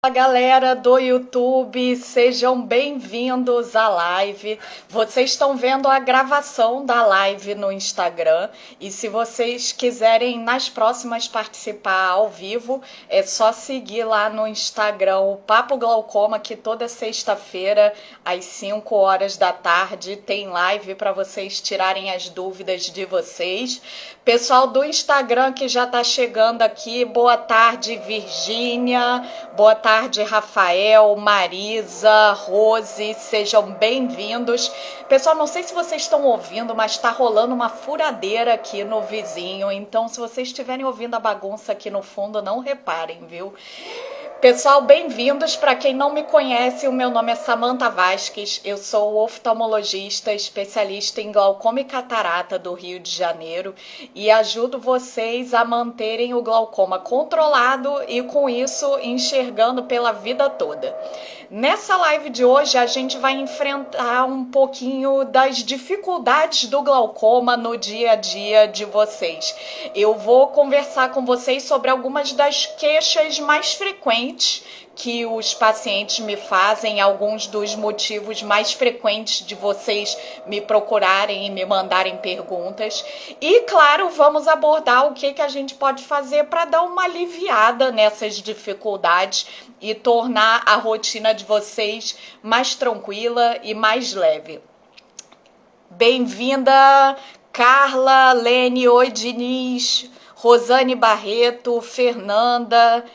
Fala galera do YouTube, sejam bem-vindos à live. Vocês estão vendo a gravação da live no Instagram e se vocês quiserem nas próximas participar ao vivo, é só seguir lá no Instagram o Papo Glaucoma, que toda sexta-feira às 5 horas da tarde tem live para vocês tirarem as dúvidas de vocês. Pessoal do Instagram que já está chegando aqui, boa tarde Virgínia, boa tarde Rafael, Marisa, Rose, sejam bem-vindos. Pessoal, não sei se vocês estão ouvindo, mas está rolando uma furadeira aqui no vizinho, então se vocês estiverem ouvindo a bagunça aqui no fundo, não reparem, viu? Pessoal, bem-vindos. Para quem não me conhece, o meu nome é Samantha Vasques, eu sou oftalmologista, especialista em glaucoma e catarata do Rio de Janeiro e ajudo vocês a manterem o glaucoma controlado e com isso enxergando pela vida toda. Nessa live de hoje a gente vai enfrentar um pouquinho das dificuldades do glaucoma no dia a dia de vocês. Eu vou conversar com vocês sobre algumas das queixas mais frequentes que os pacientes me fazem, alguns dos motivos mais frequentes de vocês me procurarem e me mandarem perguntas. E, claro, vamos abordar o que a gente pode fazer para dar uma aliviada nessas dificuldades e tornar a rotina de vocês mais tranquila e mais leve. Bem-vinda, Carla, Lene, oi, Diniz, Rosane Barreto, Fernanda,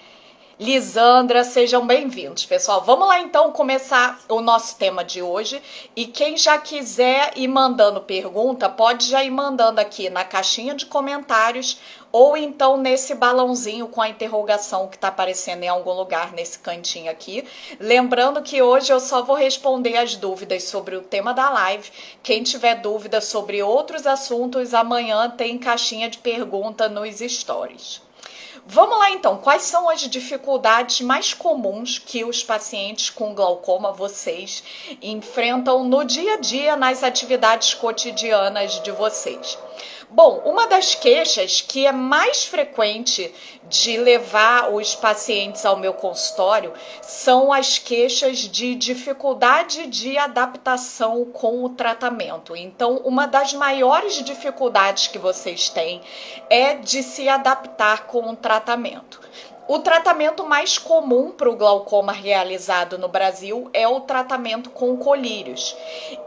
Lisandra, sejam bem-vindos, pessoal. Vamos lá então começar o nosso tema de hoje e quem já quiser ir mandando pergunta, pode já ir mandando aqui na caixinha de comentários ou então nesse balãozinho com a interrogação que está aparecendo em algum lugar nesse cantinho aqui. Lembrando que hoje eu só vou responder as dúvidas sobre o tema da live. Quem tiver dúvida sobre outros assuntos, amanhã tem caixinha de pergunta nos stories. Vamos lá então, quais são as dificuldades mais comuns que os pacientes com glaucoma, vocês, enfrentam no dia a dia nas atividades cotidianas de vocês? Bom, uma das queixas que é mais frequente de levar os pacientes ao meu consultório são as queixas de dificuldade de adaptação com o tratamento. Então, uma das maiores dificuldades que vocês têm é de se adaptar com o tratamento. O tratamento mais comum para o glaucoma realizado no Brasil é o tratamento com colírios.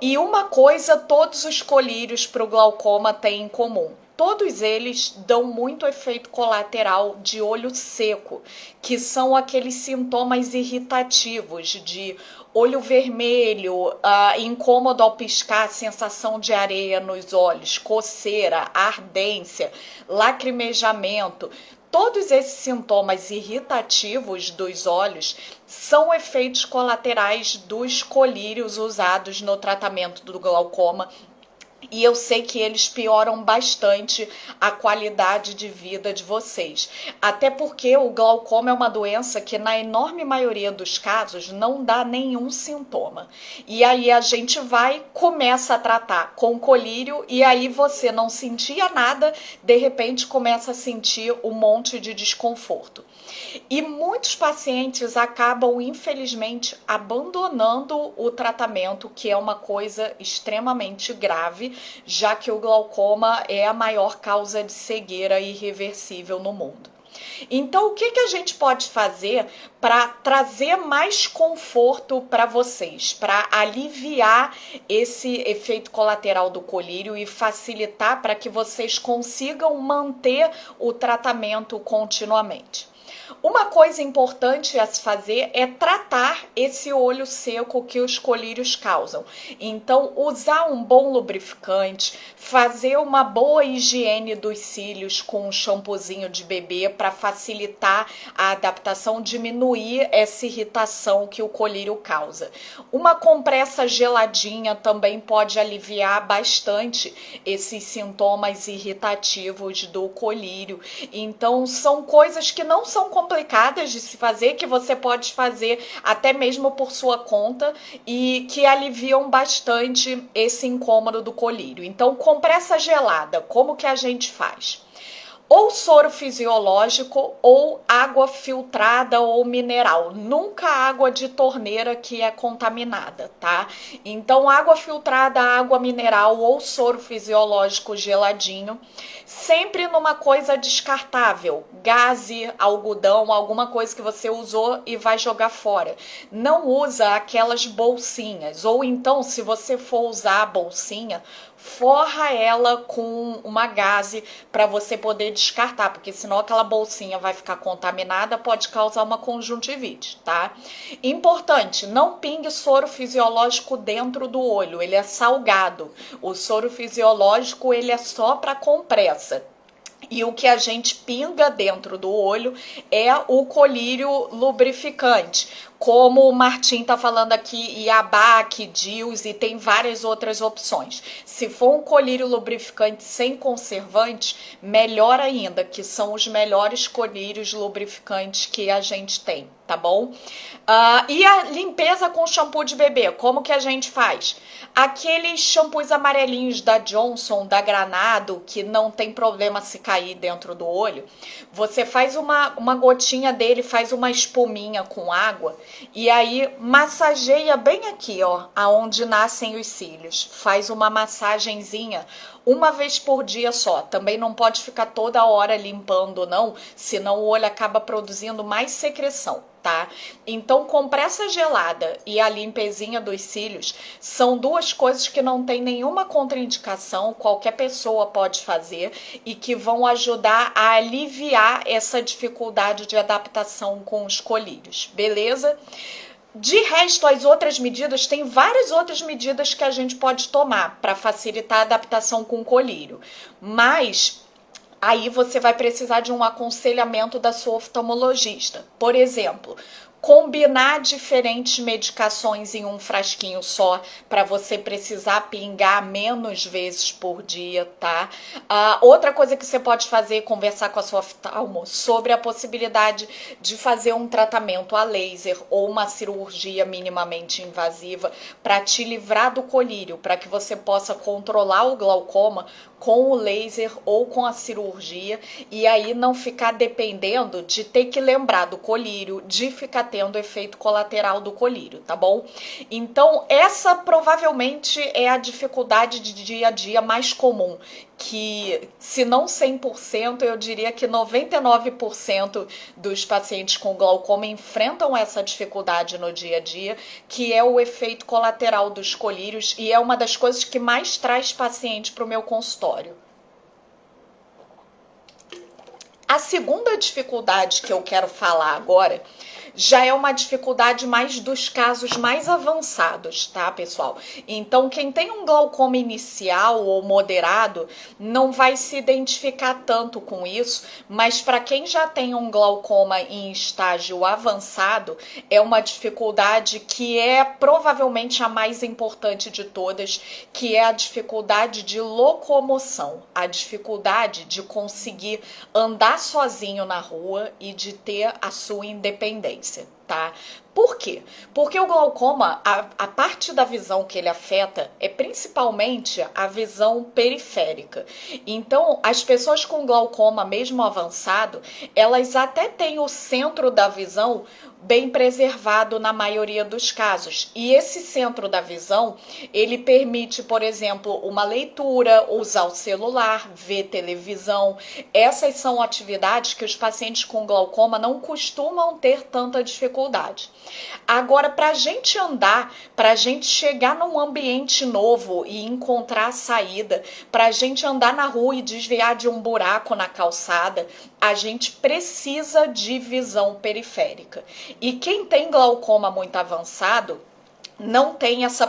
E uma coisa todos os colírios para o glaucoma têm em comum. Todos eles dão muito efeito colateral de olho seco, que são aqueles sintomas irritativos de olho vermelho, incômodo ao piscar, sensação de areia nos olhos, coceira, ardência, lacrimejamento. Todos esses sintomas irritativos dos olhos são efeitos colaterais dos colírios usados no tratamento do glaucoma. E eu sei que eles pioram bastante a qualidade de vida de vocês. Até porque o glaucoma é uma doença que, na enorme maioria dos casos, não dá nenhum sintoma. E aí a gente começa a tratar com colírio e aí você não sentia nada, de repente começa a sentir um monte de desconforto. E muitos pacientes acabam, infelizmente, abandonando o tratamento, que é uma coisa extremamente grave, já que o glaucoma é a maior causa de cegueira irreversível no mundo. Então, o que a gente pode fazer para trazer mais conforto para vocês, para aliviar esse efeito colateral do colírio e facilitar para que vocês consigam manter o tratamento continuamente? Uma coisa importante a se fazer é tratar esse olho seco que os colírios causam. Então, usar um bom lubrificante, fazer uma boa higiene dos cílios com um shampoozinho de bebê para facilitar a adaptação, diminuir essa irritação que o colírio causa. Uma compressa geladinha também pode aliviar bastante esses sintomas irritativos do colírio. Então, são coisas que não são complicadas de se fazer, que você pode fazer até mesmo por sua conta e que aliviam bastante esse incômodo do colírio. Então, compressa gelada, como que a gente faz? ou soro fisiológico ou água filtrada ou mineral. Nunca água de torneira que é contaminada, tá? Então, água filtrada, água mineral ou soro fisiológico geladinho, sempre numa coisa descartável, gaze, algodão, alguma coisa que você usou e vai jogar fora. Não usa aquelas bolsinhas, ou então, se você for usar a bolsinha, forra ela com uma gaze para você poder descartar, porque senão aquela bolsinha vai ficar contaminada, pode causar uma conjuntivite, tá? Importante, não pingue soro fisiológico dentro do olho, ele é salgado. O soro fisiológico, ele é só para compressa. E o que a gente pinga dentro do olho é o colírio lubrificante. Como o Martim tá falando aqui, Iabac, Dils e tem várias outras opções. Se for um colírio lubrificante sem conservante, melhor ainda, que são os melhores colírios lubrificantes que a gente tem, tá bom? E a limpeza com shampoo de bebê, como que a gente faz? Aqueles shampoos amarelinhos da Johnson, da Granado, que não tem problema se cair dentro do olho, você faz uma gotinha dele, faz uma espuminha com água e aí massageia bem aqui, ó, aonde nascem os cílios. Faz uma massagenzinha uma vez por dia só. Também não pode ficar toda hora limpando, não, senão o olho acaba produzindo mais secreção, tá? Então, compressa gelada e a limpezinha dos cílios são duas coisas que não tem nenhuma contraindicação, qualquer pessoa pode fazer e que vão ajudar a aliviar essa dificuldade de adaptação com os colírios, beleza? De resto, as outras medidas, tem várias outras medidas que a gente pode tomar para facilitar a adaptação com o colírio, mas aí você vai precisar de um aconselhamento da sua oftalmologista. Por exemplo, combinar diferentes medicações em um frasquinho só, para você precisar pingar menos vezes por dia, tá? Outra coisa que você pode fazer é conversar com a sua oftalmo sobre a possibilidade de fazer um tratamento a laser ou uma cirurgia minimamente invasiva para te livrar do colírio, para que você possa controlar o glaucoma com o laser ou com a cirurgia e aí não ficar dependendo de ter que lembrar do colírio, de ficar tendo efeito colateral do colírio, tá bom? Então, essa provavelmente é a dificuldade de dia a dia mais comum, que se não 100%, eu diria que 99% dos pacientes com glaucoma enfrentam essa dificuldade no dia a dia, que é o efeito colateral dos colírios e é uma das coisas que mais traz paciente para o meu consultório. A segunda dificuldade que eu quero falar agora já é uma dificuldade mais dos casos mais avançados, tá, pessoal? Então, quem tem um glaucoma inicial ou moderado não vai se identificar tanto com isso, mas para quem já tem um glaucoma em estágio avançado, é uma dificuldade que é provavelmente a mais importante de todas, que é a dificuldade de locomoção, a dificuldade de conseguir andar sozinho na rua e de ter a sua independência. Tá? Por quê? Porque o glaucoma, a parte da visão que ele afeta é principalmente a visão periférica. Então, as pessoas com glaucoma, mesmo avançado, elas até têm o centro da visão bem preservado na maioria dos casos. E esse centro da visão, ele permite, por exemplo, uma leitura, usar o celular, ver televisão. Essas são atividades que os pacientes com glaucoma não costumam ter tanta dificuldade. Agora, para a gente andar, para a gente chegar num ambiente novo e encontrar a saída, para a gente andar na rua e desviar de um buraco na calçada, a gente precisa de visão periférica. E quem tem glaucoma muito avançado não tem essa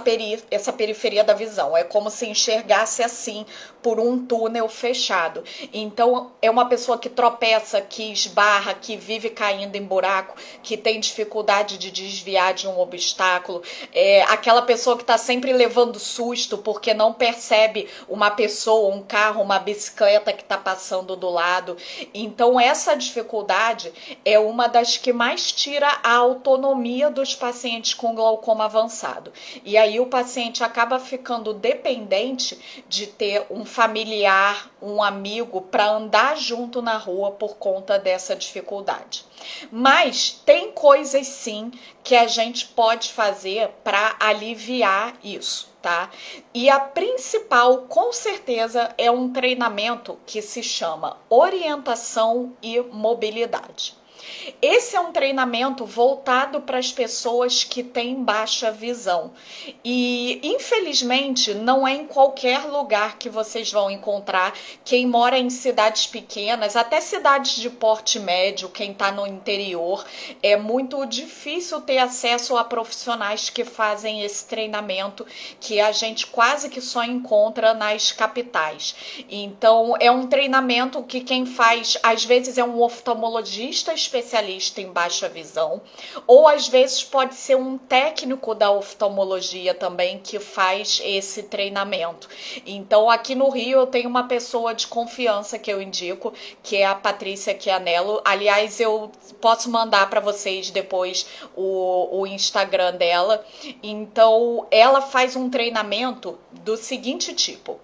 periferia da visão. É como se enxergasse assim por um túnel fechado. Então, é uma pessoa que tropeça, que esbarra, que vive caindo em buraco, que tem dificuldade de desviar de um obstáculo. É aquela pessoa que está sempre levando susto porque não percebe uma pessoa, um carro, uma bicicleta que está passando do lado. Então, essa dificuldade é uma das que mais tira a autonomia dos pacientes com glaucoma avançado. avançado. E aí o paciente acaba ficando dependente de ter um familiar, um amigo para andar junto na rua por conta dessa dificuldade. Mas tem coisas sim que a gente pode fazer para aliviar isso, tá? E a principal, com certeza, é um treinamento que se chama orientação e mobilidade. Esse é um treinamento voltado para as pessoas que têm baixa visão. E, infelizmente, não é em qualquer lugar que vocês vão encontrar. Quem mora em cidades pequenas, até cidades de porte médio, quem está no interior, é muito difícil ter acesso a profissionais que fazem esse treinamento, que a gente quase que só encontra nas capitais. Então, é um treinamento que quem faz, às vezes, é um oftalmologista especialista em baixa visão, ou às vezes pode ser um técnico da oftalmologia também que faz esse treinamento. Então aqui no Rio eu tenho uma pessoa de confiança que eu indico, que é a Patrícia Chianello. Aliás, eu posso mandar para vocês depois o Instagram dela. Então ela faz um treinamento do seguinte tipo: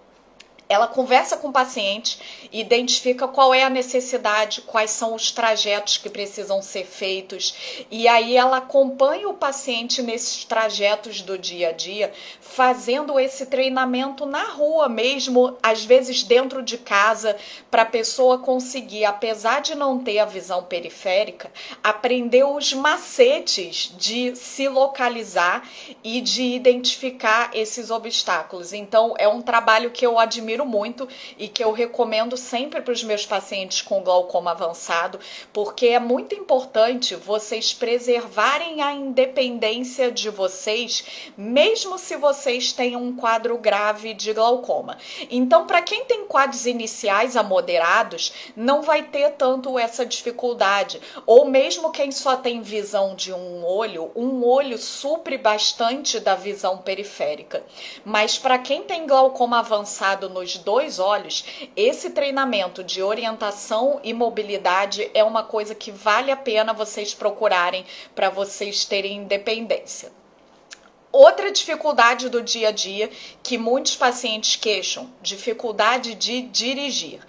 ela conversa com o paciente, identifica qual é a necessidade, quais são os trajetos que precisam ser feitos, e aí ela acompanha o paciente nesses trajetos do dia a dia, fazendo esse treinamento na rua mesmo, às vezes dentro de casa, para a pessoa conseguir, apesar de não ter a visão periférica, aprender os macetes de se localizar e de identificar esses obstáculos. Então é um trabalho que eu admiro muito e que eu recomendo sempre para os meus pacientes com glaucoma avançado, porque é muito importante vocês preservarem a independência de vocês, mesmo se vocês têm um quadro grave de glaucoma. Então, para quem tem quadros iniciais a moderados, não vai ter tanto essa dificuldade, ou mesmo quem só tem visão de um olho supre bastante da visão periférica. Mas para quem tem glaucoma avançado nos dois olhos, esse treinamento de orientação e mobilidade é uma coisa que vale a pena vocês procurarem para vocês terem independência. Outra dificuldade do dia a dia que muitos pacientes queixam, dificuldade de dirigir.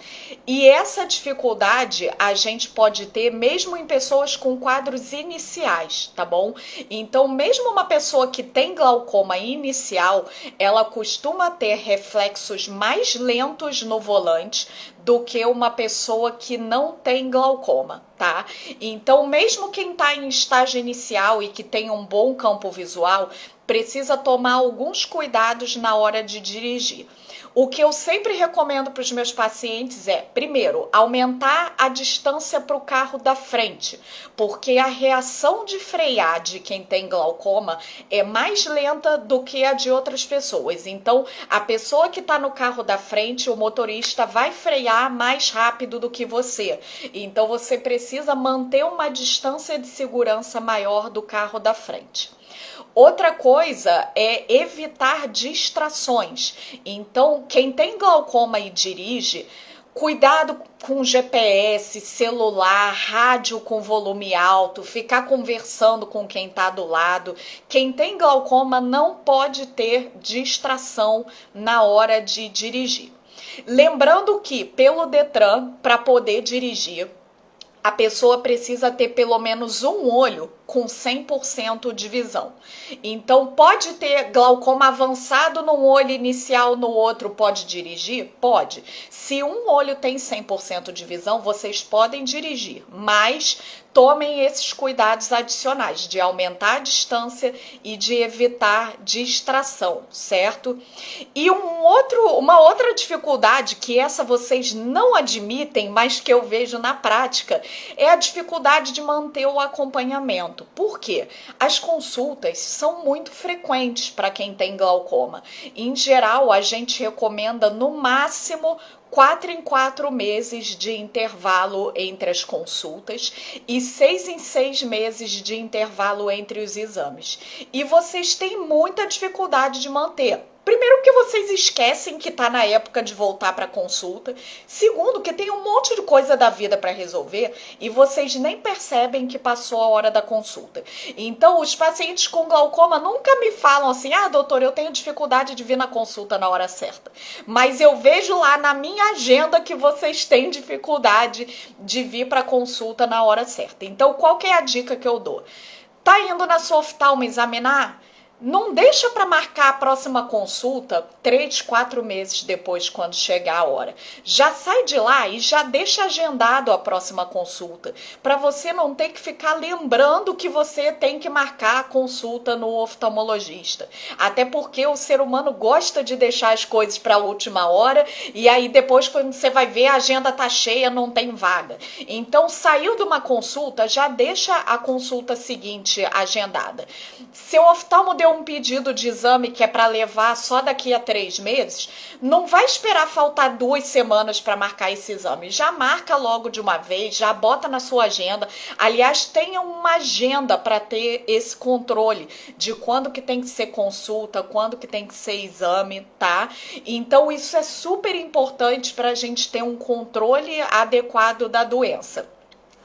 E essa dificuldade a gente pode ter mesmo em pessoas com quadros iniciais, tá bom? Então, mesmo uma pessoa que tem glaucoma inicial, ela costuma ter reflexos mais lentos no volante do que uma pessoa que não tem glaucoma, tá? Então, mesmo quem está em estágio inicial e que tem um bom campo visual, precisa tomar alguns cuidados na hora de dirigir. O que eu sempre recomendo para os meus pacientes é, primeiro, aumentar a distância para o carro da frente, porque a reação de frear de quem tem glaucoma é mais lenta do que a de outras pessoas. Então, a pessoa que está no carro da frente, o motorista vai frear mais rápido do que você. Então, você precisa manter uma distância de segurança maior do carro da frente. Outra coisa é evitar distrações. Então, quem tem glaucoma e dirige, cuidado com GPS, celular, rádio com volume alto, ficar conversando com quem está do lado. Quem tem glaucoma não pode ter distração na hora de dirigir. Lembrando que, pelo Detran, para poder dirigir, a pessoa precisa ter pelo menos um olho com 100% de visão. Então, pode ter glaucoma avançado num olho inicial, no outro pode dirigir? Pode. Se um olho tem 100% de visão, vocês podem dirigir, mas tomem esses cuidados adicionais de aumentar a distância e de evitar distração, certo? E uma outra dificuldade, que essa vocês não admitem, mas que eu vejo na prática, é a dificuldade de manter o acompanhamento. Por quê? As consultas são muito frequentes para quem tem glaucoma. Em geral, a gente recomenda no máximo 4 em 4 meses de intervalo entre as consultas e 6 em 6 meses de intervalo entre os exames. E vocês têm muita dificuldade de manter. Primeiro, que vocês esquecem que tá na época de voltar para consulta. Segundo, que tem um monte de coisa da vida para resolver e vocês nem percebem que passou a hora da consulta. Então, os pacientes com glaucoma nunca me falam assim: ah, doutor, eu tenho dificuldade de vir na consulta na hora certa. Mas eu vejo lá na minha agenda que vocês têm dificuldade de vir para consulta na hora certa. Então, qual que é a dica que eu dou? Tá indo na sua oftalmo examinar? Não deixa para marcar a próxima consulta 3, 4 meses depois, quando chegar a hora. Já sai de lá e já deixa agendado a próxima consulta, para você não ter que ficar lembrando que você tem que marcar a consulta no oftalmologista. Até porque o ser humano gosta de deixar as coisas para a última hora e aí depois, quando você vai ver, a agenda tá cheia, não tem vaga. Então, saiu de uma consulta, já deixa a consulta seguinte agendada. Seu oftalmo deu um pedido de exame que é para levar só daqui a 3 meses, não vai esperar faltar 2 semanas para marcar esse exame. Já marca logo de uma vez, já bota na sua agenda. Aliás, tenha uma agenda para ter esse controle de quando que tem que ser consulta, quando que tem que ser exame, tá? Então, isso é super importante para a gente ter um controle adequado da doença.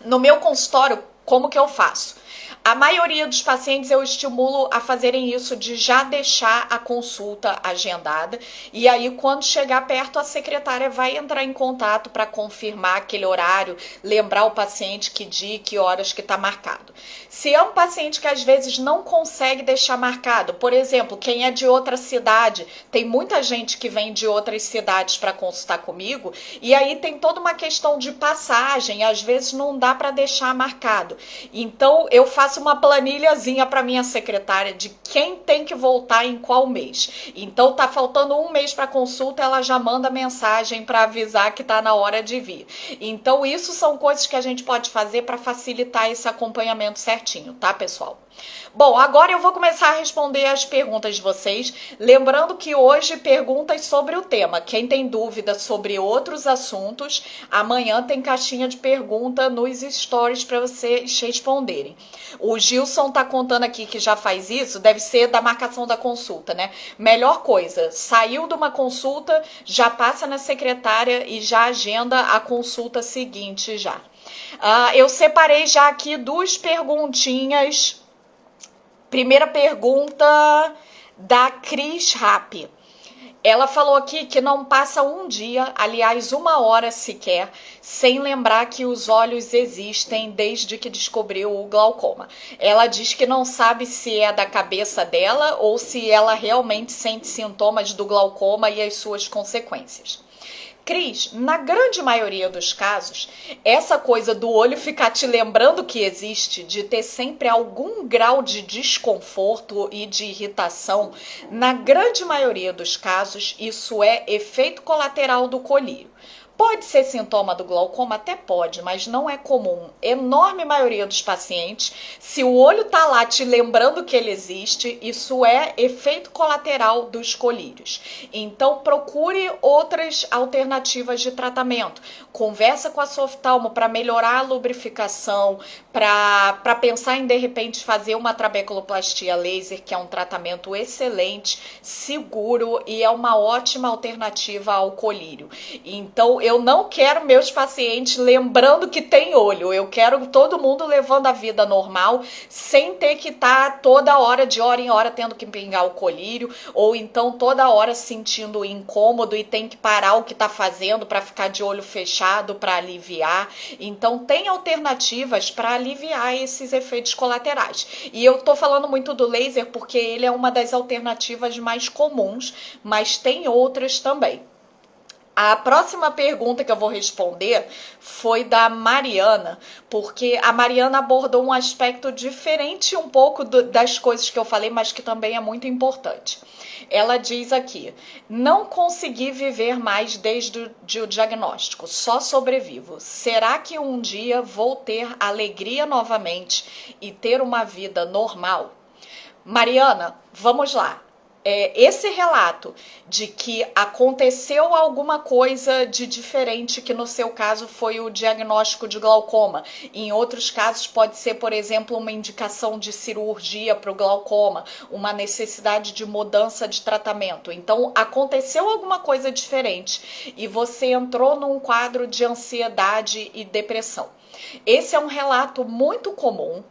No meu consultório, como que eu faço? A maioria dos pacientes eu estimulo a fazerem isso, de já deixar a consulta agendada, e aí quando chegar perto a secretária vai entrar em contato para confirmar aquele horário, lembrar o paciente que dia, que horas que está marcado. Se é um paciente que às vezes não consegue deixar marcado, por exemplo, quem é de outra cidade, tem muita gente que vem de outras cidades para consultar comigo, e aí tem toda uma questão de passagem, às vezes não dá para deixar marcado. Então eu faço uma planilhazinha para minha secretária de quem tem que voltar em qual mês. Então tá faltando 1 mês para consulta, ela já manda mensagem para avisar que tá na hora de vir. Então isso são coisas que a gente pode fazer para facilitar esse acompanhamento certinho, tá, pessoal? Bom, agora eu vou começar a responder as perguntas de vocês, lembrando que hoje perguntas sobre o tema. Quem tem dúvida sobre outros assuntos, amanhã tem caixinha de pergunta nos stories para vocês responderem. O Gilson tá contando aqui que já faz isso, deve ser da marcação da consulta, né? Melhor coisa, saiu de uma consulta, já passa na secretária e já agenda a consulta seguinte já. Eu separei já aqui 2 perguntinhas. Primeira pergunta da Cris Rapp. Ela falou aqui que não passa um dia, aliás, 1 hora sequer, sem lembrar que os olhos existem desde que descobriu o glaucoma. Ela diz que não sabe se é da cabeça dela ou se ela realmente sente sintomas do glaucoma e as suas consequências. Cris, na grande maioria dos casos, essa coisa do olho ficar te lembrando que existe, de ter sempre algum grau de desconforto e de irritação, na grande maioria dos casos, isso é efeito colateral do colírio. Pode ser sintoma do glaucoma? Até pode, mas não é comum. Enorme maioria dos pacientes, se o olho tá lá te lembrando que ele existe, isso é efeito colateral dos colírios. Então procure outras alternativas de tratamento. Conversa com a sua oftalmo para melhorar a lubrificação, para pensar em de repente fazer uma trabeculoplastia laser, que é um tratamento excelente, seguro e é uma ótima alternativa ao colírio. Então eu não quero meus pacientes lembrando que tem olho. Eu quero todo mundo levando a vida normal, sem ter que estar toda hora, de hora em hora, tendo que pingar o colírio, ou então toda hora sentindo incômodo e tem que parar o que está fazendo para ficar de olho fechado, para aliviar. Então tem alternativas para aliviar esses efeitos colaterais. E eu tô falando muito do laser porque ele é uma das alternativas mais comuns, mas tem outras também. A próxima pergunta que eu vou responder foi da Mariana, porque a Mariana abordou um aspecto diferente um pouco das coisas que eu falei, mas que também é muito importante. Ela diz aqui: não consegui viver mais desde o diagnóstico, só sobrevivo. Será que um dia vou ter alegria novamente e ter uma vida normal? Mariana, vamos lá. esse relato de que aconteceu alguma coisa de diferente, que no seu caso foi o diagnóstico de glaucoma. Em outros casos pode ser, por exemplo, uma indicação de cirurgia para o glaucoma, uma necessidade de mudança de tratamento. Então, aconteceu alguma coisa diferente e você entrou num quadro de ansiedade e depressão. Esse é um relato muito comum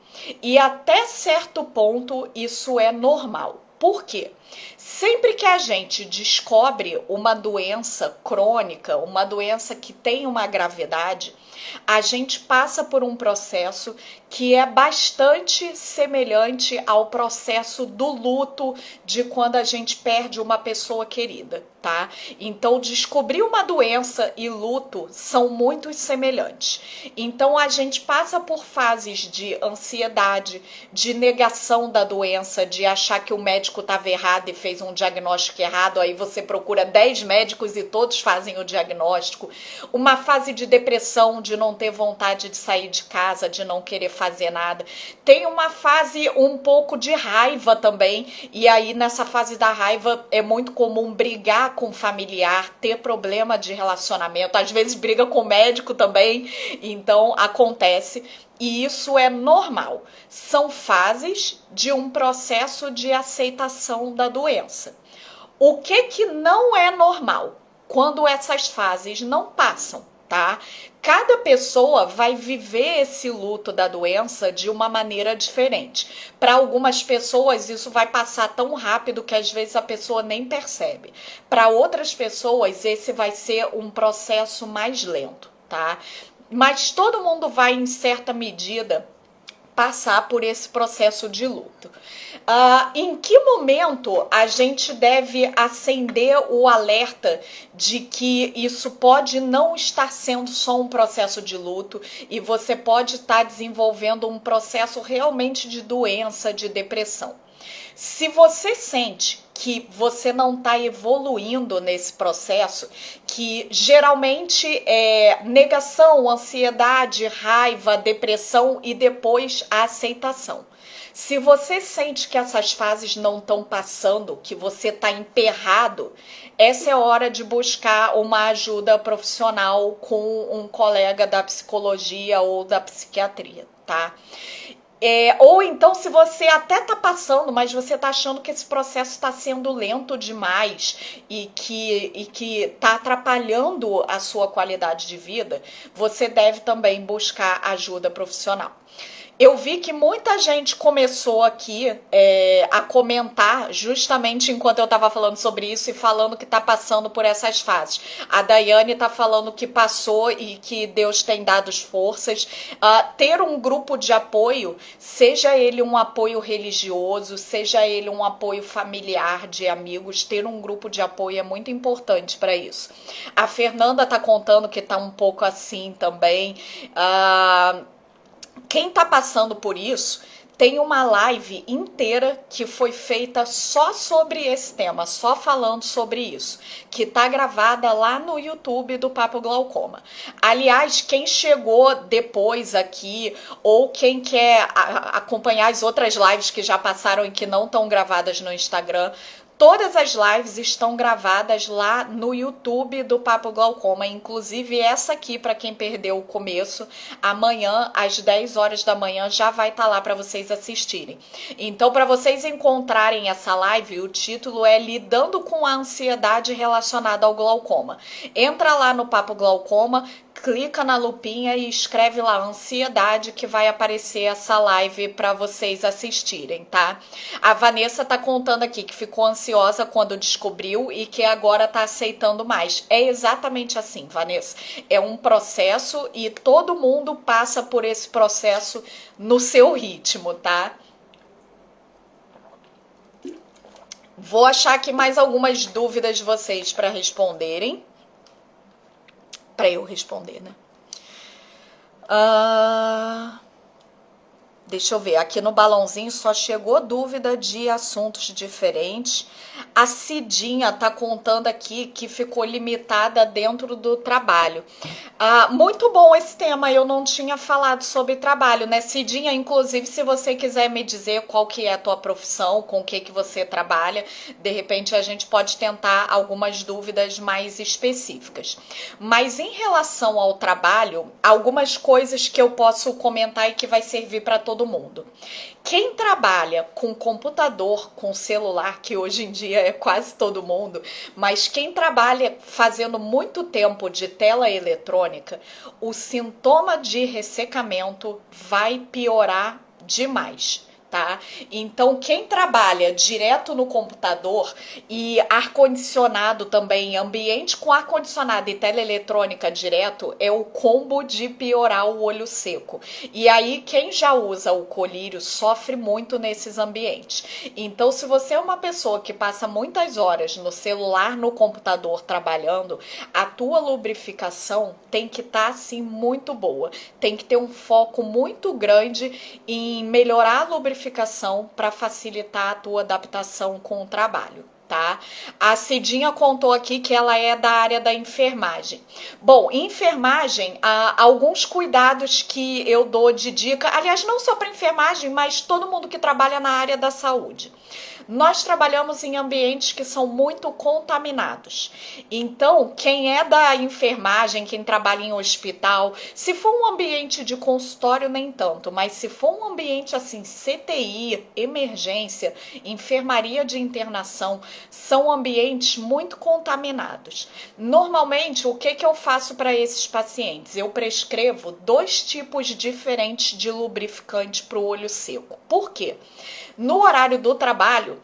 e até certo ponto isso é normal. Por quê? Sempre que a gente descobre uma doença crônica, uma doença que tem uma gravidade, a gente passa por um processo que é bastante semelhante ao processo do luto de quando a gente perde uma pessoa querida, tá? Então, descobrir uma doença e luto são muito semelhantes. Então, a gente passa por fases de ansiedade, de negação da doença, de achar que o médico estava errado e fez um diagnóstico errado, aí você procura 10 médicos e todos fazem o diagnóstico. Uma fase de depressão, de não ter vontade de sair de casa, de não querer fazer nada. Tem uma fase um pouco de raiva também, e aí nessa fase da raiva é muito comum brigar com familiar, ter problema de relacionamento, às vezes briga com o médico também, então acontece. E isso é normal. São fases de um processo de aceitação da doença. O que não é normal? Quando essas fases não passam, tá? Cada pessoa vai viver esse luto da doença de uma maneira diferente. Para algumas pessoas isso vai passar tão rápido que às vezes a pessoa nem percebe. Para outras pessoas esse vai ser um processo mais lento, tá? Mas todo mundo vai, em certa medida, passar por esse processo de luto. Em que momento a gente deve acender o alerta de que isso pode não estar sendo só um processo de luto e você pode estar desenvolvendo um processo realmente de doença, de depressão? Se você sente que você não está evoluindo nesse processo, que geralmente é negação, ansiedade, raiva, depressão e depois a aceitação. Se você sente que essas fases não estão passando, que você está emperrado, essa é hora de buscar uma ajuda profissional com um colega da psicologia ou da psiquiatria, tá? Ou então, se você até tá passando, mas você tá achando que esse processo está sendo lento demais e que tá atrapalhando a sua qualidade de vida, você deve também buscar ajuda profissional. Eu vi que muita gente começou aqui a comentar justamente enquanto eu estava falando sobre isso e falando que está passando por essas fases. A Daiane está falando que passou e que Deus tem dado forças. Ter um grupo de apoio, seja ele um apoio religioso, seja ele um apoio familiar de amigos, ter um grupo de apoio é muito importante para isso. A Fernanda está contando que está um pouco assim também. Quem tá passando por isso, tem uma live inteira que foi feita só sobre esse tema, só falando sobre isso, que tá gravada lá no YouTube do Papo Glaucoma. Aliás, quem chegou depois aqui ou quem quer acompanhar as outras lives que já passaram e que não estão gravadas no Instagram, todas as lives estão gravadas lá no YouTube do Papo Glaucoma, inclusive essa aqui, para quem perdeu o começo, amanhã às 10 horas da manhã já vai estar lá para vocês assistirem. Então, para vocês encontrarem essa live, o título é Lidando com a Ansiedade Relacionada ao Glaucoma. Entra lá no Papo Glaucoma, clica na lupinha e escreve lá ansiedade que vai aparecer essa live para vocês assistirem, tá? A Vanessa tá contando aqui que ficou ansiosa quando descobriu e que agora tá aceitando mais. É exatamente assim, Vanessa. É um processo e todo mundo passa por esse processo no seu ritmo, tá? Vou achar aqui mais algumas dúvidas de vocês para responderem. Para eu responder, né? Deixa eu ver, aqui no balãozinho só chegou dúvida de assuntos diferentes. A Cidinha tá contando aqui que ficou limitada dentro do trabalho. Muito bom esse tema, eu não tinha falado sobre trabalho, né, Cidinha? Inclusive, se você quiser me dizer qual que é a tua profissão, com o que você trabalha, de repente a gente pode tentar algumas dúvidas mais específicas. Mas em relação ao trabalho, algumas coisas que eu posso comentar e que vai servir para todo mundo. Quem trabalha com computador, com celular, que hoje em dia é quase todo mundo, mas quem trabalha fazendo muito tempo de tela eletrônica, o sintoma de ressecamento vai piorar demais. Tá? Então, quem trabalha direto no computador e ar-condicionado também, ambiente com ar-condicionado e teleeletrônica direto, é o combo de piorar o olho seco. E aí, quem já usa o colírio sofre muito nesses ambientes. Então, se você é uma pessoa que passa muitas horas no celular, no computador trabalhando, a tua lubrificação tem que estar assim muito boa. Tem que ter um foco muito grande em melhorar a lubrificação para facilitar a tua adaptação com o trabalho. Tá? A Cidinha contou aqui que ela é da área da enfermagem. Bom, enfermagem, há alguns cuidados que eu dou de dica, aliás, não só para enfermagem, mas todo mundo que trabalha na área da saúde. Nós trabalhamos em ambientes que são muito contaminados. Então, quem é da enfermagem, quem trabalha em hospital, se for um ambiente de consultório, nem tanto, mas se for um ambiente assim, CTI, emergência, enfermaria de internação, são ambientes muito contaminados. Normalmente, o que eu faço para esses pacientes? Eu prescrevo 2 tipos diferentes de lubrificante para o olho seco. Por quê? No horário do trabalho,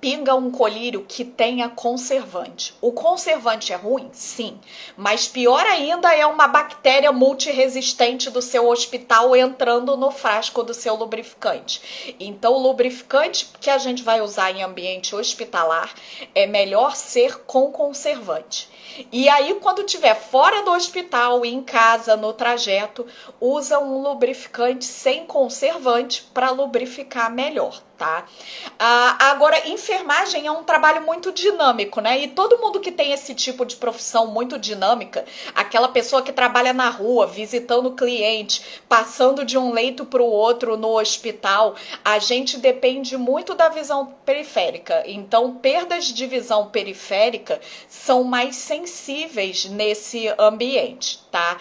pinga um colírio que tenha conservante. O conservante é ruim? Sim. Mas pior ainda é uma bactéria multiresistente do seu hospital entrando no frasco do seu lubrificante. Então, o lubrificante que a gente vai usar em ambiente hospitalar é melhor ser com conservante. E aí, quando estiver fora do hospital, em casa, no trajeto, usa um lubrificante sem conservante para lubrificar melhor, tá? Agora, enfermagem é um trabalho muito dinâmico, né? E todo mundo que tem esse tipo de profissão muito dinâmica, aquela pessoa que trabalha na rua, visitando o cliente, passando de um leito para o outro no hospital, a gente depende muito da visão periférica. Então, perdas de visão periférica são mais sensíveis nesse ambiente, tá?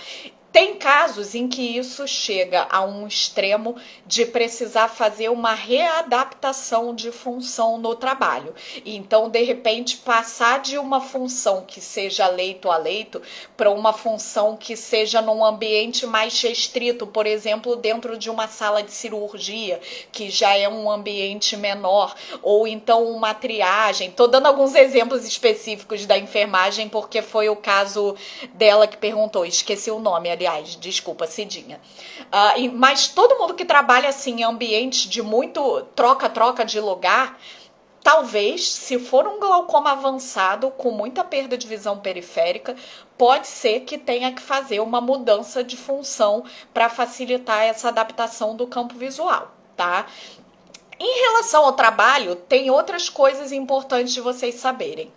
Tem casos em que isso chega a um extremo de precisar fazer uma readaptação de função no trabalho. Então, de repente, passar de uma função que seja leito a leito para uma função que seja num ambiente mais restrito, por exemplo, dentro de uma sala de cirurgia, que já é um ambiente menor, ou então uma triagem. Estou dando alguns exemplos específicos da enfermagem, porque foi o caso dela que perguntou, esqueci o nome, aliás, desculpa, Cidinha. Mas todo mundo que trabalha assim em ambientes de muito troca-troca de lugar, talvez, se for um glaucoma avançado com muita perda de visão periférica, pode ser que tenha que fazer uma mudança de função para facilitar essa adaptação do campo visual, tá? Em relação ao trabalho, tem outras coisas importantes de vocês saberem.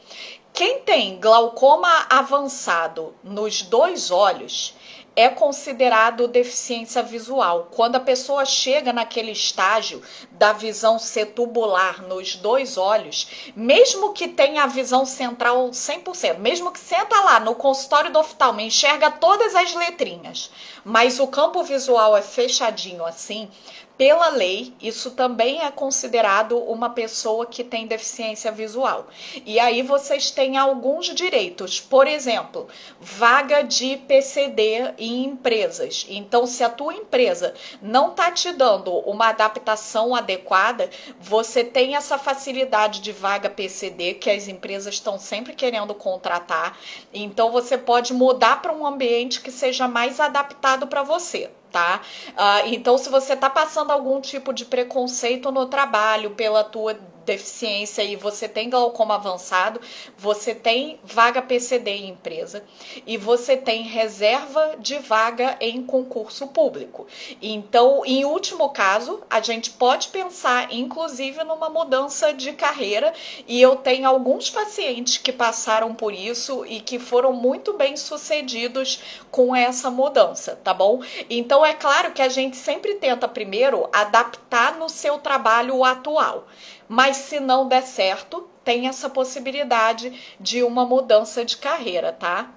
Quem tem glaucoma avançado nos 2 olhos é considerado deficiência visual. Quando a pessoa chega naquele estágio da visão ser tubular nos 2 olhos, mesmo que tenha a visão central 100%, mesmo que senta lá no consultório do oftalmo, enxerga todas as letrinhas, mas o campo visual é fechadinho assim, pela lei, isso também é considerado uma pessoa que tem deficiência visual. E aí vocês têm alguns direitos, por exemplo, vaga de PCD em empresas. Então, se a tua empresa não está te dando uma adaptação adequada, você tem essa facilidade de vaga PCD que as empresas estão sempre querendo contratar. Então, você pode mudar para um ambiente que seja mais adaptado para você. Tá? Então, se você está passando algum tipo de preconceito no trabalho pela tua deficiência e você tem glaucoma avançado, você tem vaga PCD em empresa e você tem reserva de vaga em concurso público. Então, em último caso, a gente pode pensar, inclusive, numa mudança de carreira, e eu tenho alguns pacientes que passaram por isso e que foram muito bem sucedidos com essa mudança, tá bom? Então, é claro que a gente sempre tenta primeiro adaptar no seu trabalho atual, mas se não der certo, tem essa possibilidade de uma mudança de carreira, tá?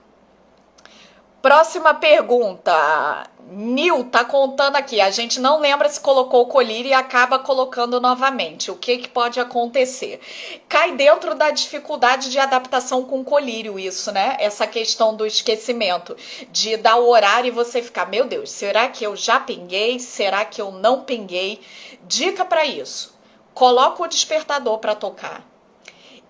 Próxima pergunta. Nil tá contando aqui. A gente não lembra se colocou o colírio e acaba colocando novamente. O que pode acontecer? Cai dentro da dificuldade de adaptação com colírio isso, né? Essa questão do esquecimento. De dar o horário e você ficar, meu Deus, será que eu já pinguei? Será que eu não pinguei? Dica para isso. Coloca o despertador para tocar.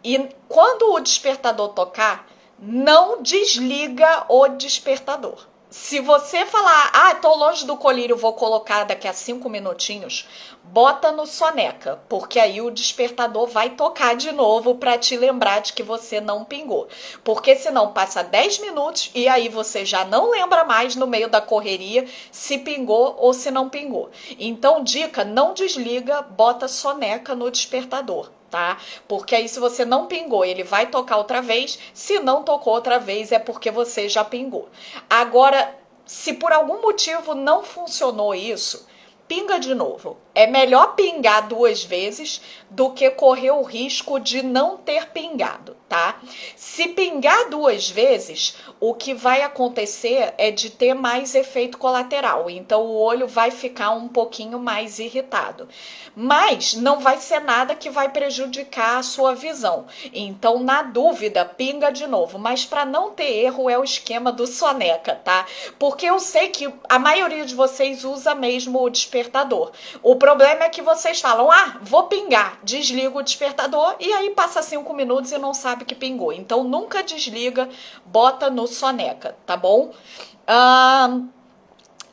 E quando o despertador tocar, não desliga o despertador. Se você falar, tô longe do colírio, vou colocar daqui a 5 minutinhos, bota no soneca, porque aí o despertador vai tocar de novo para te lembrar de que você não pingou. Porque senão passa 10 minutos e aí você já não lembra mais no meio da correria se pingou ou se não pingou. Então, dica, não desliga, bota soneca no despertador. Tá? Porque aí se você não pingou, ele vai tocar outra vez. Se não tocou outra vez, é porque você já pingou. Agora, se por algum motivo não funcionou isso, pinga de novo. É melhor pingar 2 vezes do que correr o risco de não ter pingado, tá? Se pingar 2 vezes, o que vai acontecer é de ter mais efeito colateral. Então, o olho vai ficar um pouquinho mais irritado. Mas não vai ser nada que vai prejudicar a sua visão. Então, na dúvida, pinga de novo. Mas para não ter erro, é o esquema do soneca, tá? Porque eu sei que a maioria de vocês usa mesmo o despertador. O problema é que vocês falam, vou pingar, desliga o despertador e aí passa 5 minutos e não sabe que pingou. Então nunca desliga, bota no soneca, tá bom?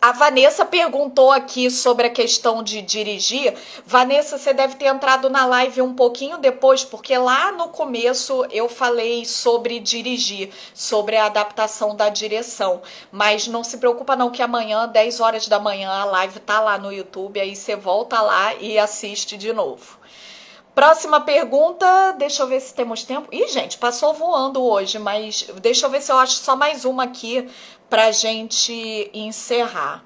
A Vanessa perguntou aqui sobre a questão de dirigir. Vanessa, você deve ter entrado na live um pouquinho depois, porque lá no começo eu falei sobre dirigir, sobre a adaptação da direção. Mas não se preocupa não que amanhã, 10 horas da manhã, a live tá lá no YouTube, aí você volta lá e assiste de novo. Próxima pergunta, deixa eu ver se temos tempo. Ih, gente, passou voando hoje, mas deixa eu ver se eu acho só mais uma aqui pra gente encerrar.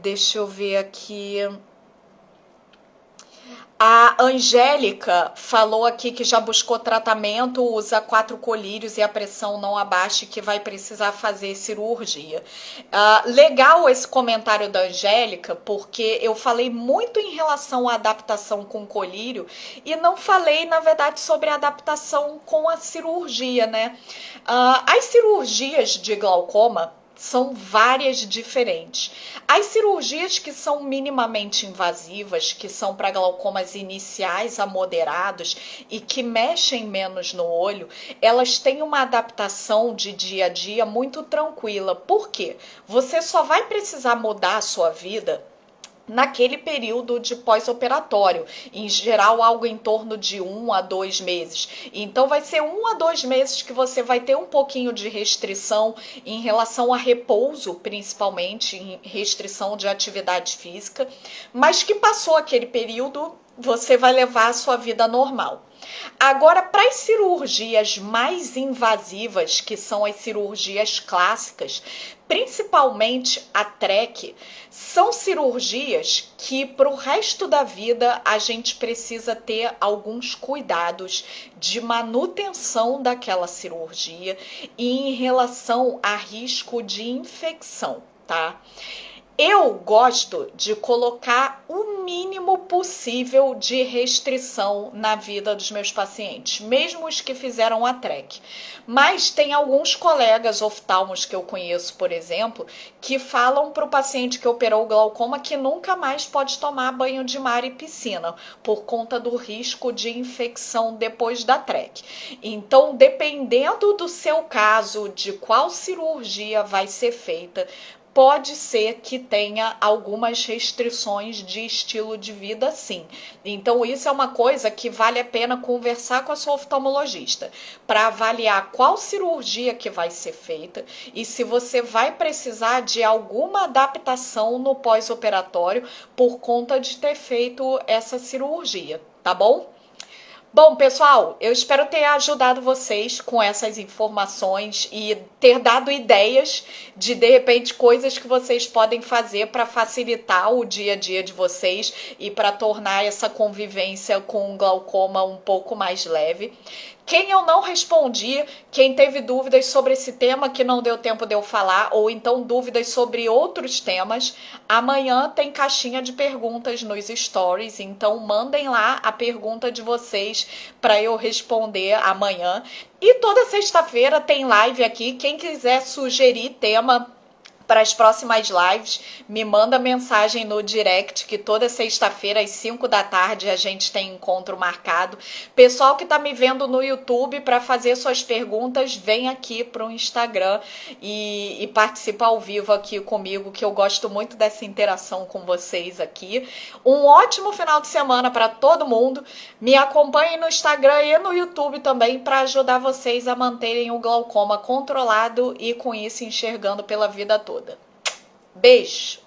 Deixa eu ver aqui. A Angélica falou aqui que já buscou tratamento, usa 4 colírios e a pressão não abaixa e que vai precisar fazer cirurgia. Legal esse comentário da Angélica, porque eu falei muito em relação à adaptação com colírio e não falei, na verdade, sobre a adaptação com a cirurgia, né? As cirurgias de glaucoma são várias diferentes. As cirurgias que são minimamente invasivas, que são para glaucomas iniciais a moderados e que mexem menos no olho, elas têm uma adaptação de dia a dia muito tranquila. Por quê? Você só vai precisar mudar a sua vida naquele período de pós-operatório, em geral algo em torno de 1 a 2 meses. Então vai ser 1 a 2 meses que você vai ter um pouquinho de restrição em relação a repouso, principalmente em restrição de atividade física, mas que passou aquele período, você vai levar a sua vida normal. Agora, para as cirurgias mais invasivas, que são as cirurgias clássicas, principalmente a TREC, são cirurgias que para o resto da vida a gente precisa ter alguns cuidados de manutenção daquela cirurgia e em relação a risco de infecção, tá? Eu gosto de colocar o mínimo possível de restrição na vida dos meus pacientes, mesmo os que fizeram a TREC. Mas tem alguns colegas oftalmos que eu conheço, por exemplo, que falam para o paciente que operou o glaucoma que nunca mais pode tomar banho de mar e piscina, por conta do risco de infecção depois da TREC. Então, dependendo do seu caso, de qual cirurgia vai ser feita, pode ser que tenha algumas restrições de estilo de vida, sim. Então, isso é uma coisa que vale a pena conversar com a sua oftalmologista para avaliar qual cirurgia que vai ser feita e se você vai precisar de alguma adaptação no pós-operatório por conta de ter feito essa cirurgia, tá bom? Bom, pessoal, eu espero ter ajudado vocês com essas informações e ter dado ideias de repente, coisas que vocês podem fazer para facilitar o dia a dia de vocês e para tornar essa convivência com o glaucoma um pouco mais leve. Quem eu não respondi, quem teve dúvidas sobre esse tema que não deu tempo de eu falar, ou então dúvidas sobre outros temas, amanhã tem caixinha de perguntas nos stories, então mandem lá a pergunta de vocês para eu responder amanhã. E toda sexta-feira tem live aqui, quem quiser sugerir tema para as próximas lives, me manda mensagem no direct, que toda sexta-feira às 5 da tarde a gente tem encontro marcado. Pessoal que está me vendo no YouTube, para fazer suas perguntas, vem aqui para o Instagram e participa ao vivo aqui comigo, que eu gosto muito dessa interação com vocês aqui. Um ótimo final de semana para todo mundo. Me acompanhem no Instagram e no YouTube também para ajudar vocês a manterem o glaucoma controlado e com isso enxergando pela vida toda. Beijo!